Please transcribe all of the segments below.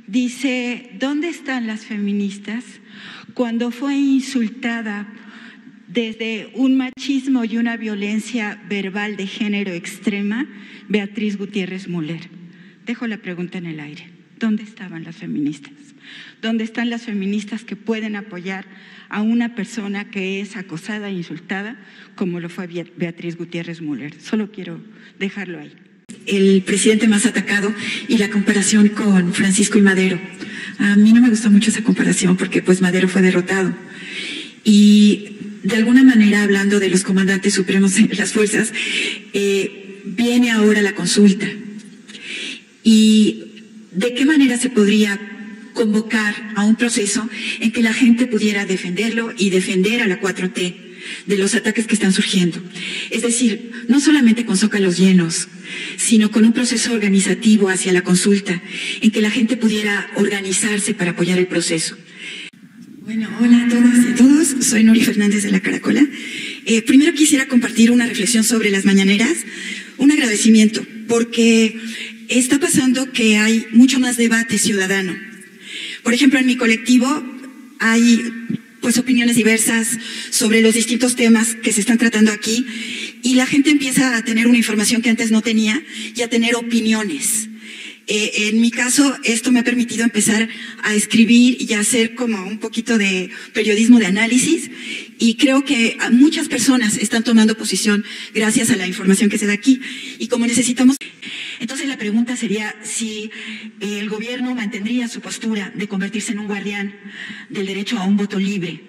Dice, ¿dónde están las feministas cuando fue insultada desde un machismo y una violencia verbal de género extrema Beatriz Gutiérrez Müller? Dejo la pregunta en el aire. ¿Dónde estaban las feministas? ¿Dónde están las feministas que pueden apoyar a una persona que es acosada e insultada como lo fue Beatriz Gutiérrez Müller? Solo quiero dejarlo ahí. El presidente más atacado y la comparación con Francisco y Madero. A mí no me gustó mucho esa comparación porque pues Madero fue derrotado. Y de alguna manera, hablando de los comandantes supremos de las fuerzas, viene ahora la consulta. ¿Y de qué manera se podría convocar a un proceso en que la gente pudiera defenderlo y defender a la 4T de los ataques que están surgiendo? Es decir, no solamente con zócalos llenos, sino con un proceso organizativo hacia la consulta, en que la gente pudiera organizarse para apoyar el proceso. Bueno, hola a todas y a todos, soy Nuri Fernández de La Caracola. Primero quisiera compartir una reflexión sobre las mañaneras, un agradecimiento, porque está pasando que hay mucho más debate ciudadano. Por ejemplo, en mi colectivo hay pues opiniones diversas sobre los distintos temas que se están tratando aquí y la gente empieza a tener una información que antes no tenía y a tener opiniones. En mi caso, esto me ha permitido empezar a escribir y a hacer como un poquito de periodismo de análisis y creo que muchas personas están tomando posición gracias a la información que se da aquí y como necesitamos. Entonces la pregunta sería si el gobierno mantendría su postura de convertirse en un guardián del derecho a un voto libre,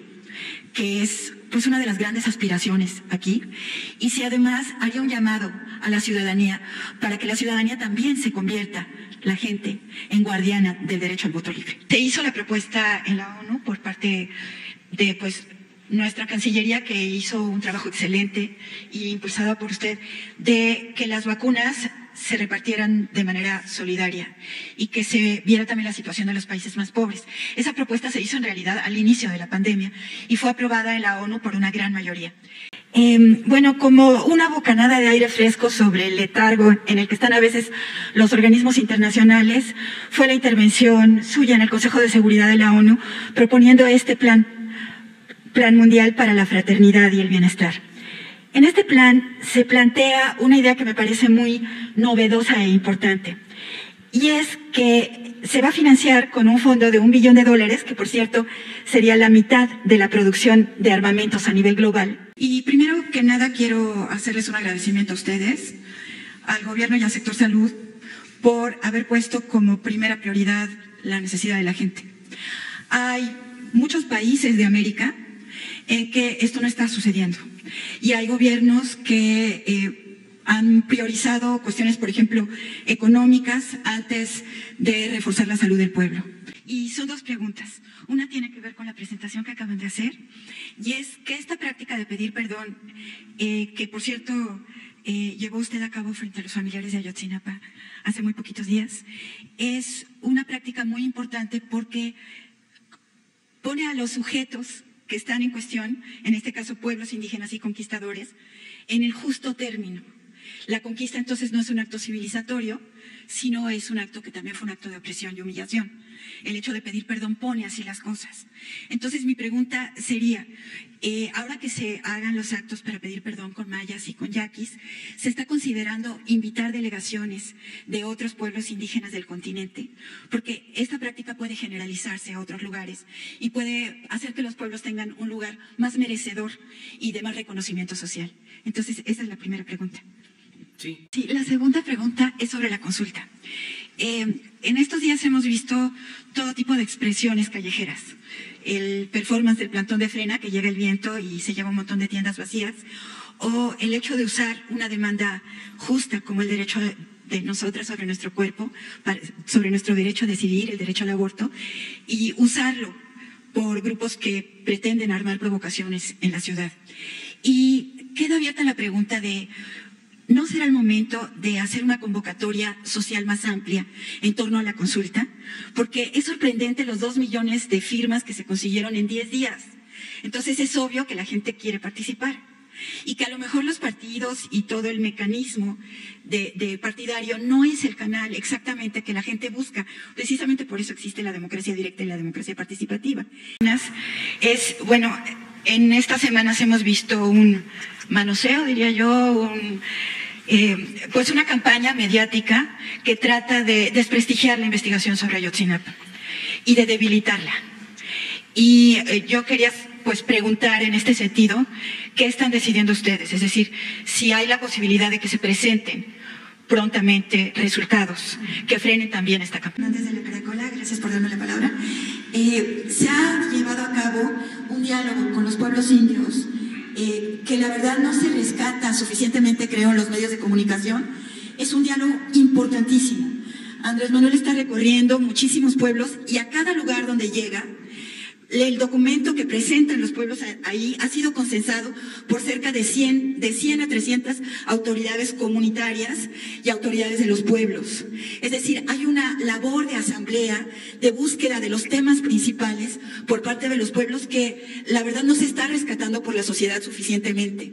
que es pues una de las grandes aspiraciones aquí, y si además haría un llamado a la ciudadanía para que la ciudadanía también se convierta, la gente, en guardiana del derecho al voto libre. Se hizo la propuesta en la ONU por parte de pues nuestra Cancillería, que hizo un trabajo excelente y impulsada por usted, de que las vacunas se repartieran de manera solidaria y que se viera también la situación de los países más pobres. Esa propuesta se hizo en realidad al inicio de la pandemia y fue aprobada en la ONU por una gran mayoría. Bueno, como una bocanada de aire fresco sobre el letargo en el que están a veces los organismos internacionales, fue la intervención suya en el Consejo de Seguridad de la ONU proponiendo este plan mundial para la fraternidad y el bienestar. En este plan se plantea una idea que me parece muy novedosa e importante, y es que se va a financiar con un fondo de $1 billón, que por cierto sería la mitad de la producción de armamentos a nivel global. Y primero que nada quiero hacerles un agradecimiento a ustedes, al gobierno y al sector salud, por haber puesto como primera prioridad la necesidad de la gente. Hay muchos países de América en que esto no está sucediendo. Y hay gobiernos que han priorizado cuestiones, por ejemplo, económicas antes de reforzar la salud del pueblo. Y son dos preguntas. Una tiene que ver con la presentación que acaban de hacer, y es que esta práctica de pedir perdón, que por cierto llevó usted a cabo frente a los familiares de Ayotzinapa hace muy poquitos días, es una práctica muy importante porque pone a los sujetos que están en cuestión, en este caso pueblos indígenas y conquistadores, en el justo término. La conquista entonces no es un acto civilizatorio, sino es un acto que también fue un acto de opresión y humillación. El hecho de pedir perdón pone así las cosas. Entonces mi pregunta sería, ahora que se hagan los actos para pedir perdón con mayas y con yaquis, ¿se está considerando invitar delegaciones de otros pueblos indígenas del continente? Porque esta práctica puede generalizarse a otros lugares y puede hacer que los pueblos tengan un lugar más merecedor y de más reconocimiento social. Entonces esa es la primera pregunta. Sí, la segunda pregunta es sobre la consulta. En estos días hemos visto todo tipo de expresiones callejeras. El performance del plantón de frena, que llega el viento y se lleva un montón de tiendas vacías, o el hecho de usar una demanda justa como el derecho de nosotras sobre nuestro cuerpo, sobre nuestro derecho a decidir, el derecho al aborto, y usarlo por grupos que pretenden armar provocaciones en la ciudad. Y queda abierta la pregunta de, ¿no será el momento de hacer una convocatoria social más amplia en torno a la consulta? Porque es sorprendente los 2 millones de firmas que se consiguieron en 10 días. Entonces es obvio que la gente quiere participar. y que a lo mejor los partidos y todo el mecanismo de partidario no es el canal exactamente que la gente busca. Precisamente por eso existe la democracia directa y la democracia participativa. Bueno, en estas semanas hemos visto un manoseo, diría yo, pues una campaña mediática que trata de desprestigiar la investigación sobre Ayotzinapa y de debilitarla. Y yo quería pues preguntar en este sentido, ¿qué están decidiendo ustedes? Es decir, si hay la posibilidad de que se presenten prontamente resultados que frenen también esta campaña. Antes de la Caracola, gracias por darme la palabra. Se ha llevado a cabo un diálogo con los pueblos indios que la verdad no se rescata suficientemente, creo, en los medios de comunicación. Es un diálogo importantísimo. Andrés Manuel está recorriendo muchísimos pueblos y a cada lugar donde llega, el documento que presentan los pueblos ahí ha sido consensado por cerca de 100 a 300 autoridades comunitarias y autoridades de los pueblos. Es decir, hay una labor de asamblea, de búsqueda de los temas principales por parte de los pueblos que la verdad no se está rescatando por la sociedad suficientemente.